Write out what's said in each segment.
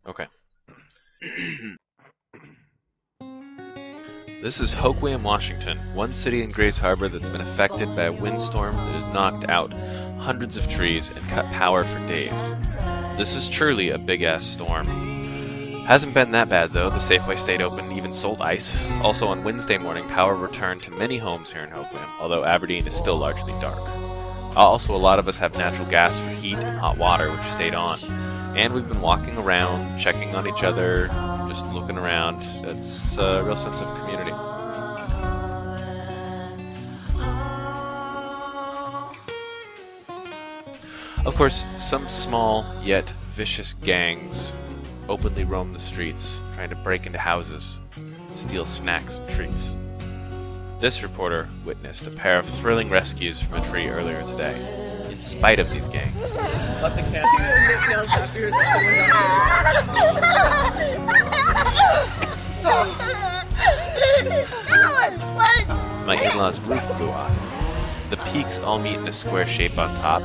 Okay. This is Hoquiam, Washington, one city in Grays Harbor that's been affected by a windstorm that has knocked out hundreds of trees and cut power for days. This is truly a big-ass storm. Hasn't been that bad though, the Safeway stayed open, even sold ice. Also on Wednesday morning, power returned to many homes here in Hoquiam, although Aberdeen is still largely dark. Also, a lot of us have natural gas for heat and hot water, which stayed on. And we've been walking around, checking on each other, just looking around. It's a real sense of community. Of course, some small yet vicious gangs openly roam the streets, trying to break into houses, steal snacks and treats. This reporter witnessed a pair of thrilling rescues from a tree earlier today, in spite of these gangs. Lots of candy and it feels happier than My in-laws' roof blew off. The peaks all meet in a square shape on top.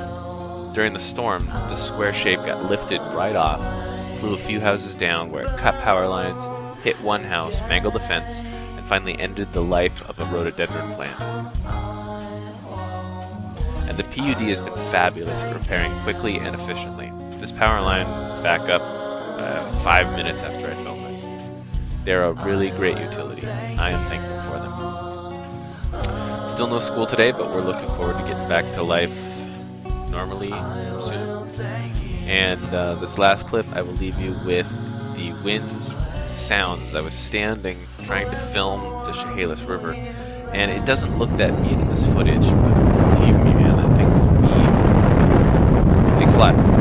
During the storm, the square shape got lifted right off, flew a few houses down where it cut power lines, hit one house, mangled a fence, and finally ended the life of a rhododendron plant. And the PUD has been fabulous at repairing quickly and efficiently. This power line was back up 5 minutes after I filmed this. They're a really great utility. I am thankful for them. Still no school today, but we're looking forward to getting back to life normally soon. And this last clip, I will leave you with the wind's sounds as I was standing trying to film the Chehalis River. And it doesn't look that mean in this footage, but believe me, man, that thing was mean. Thanks a lot.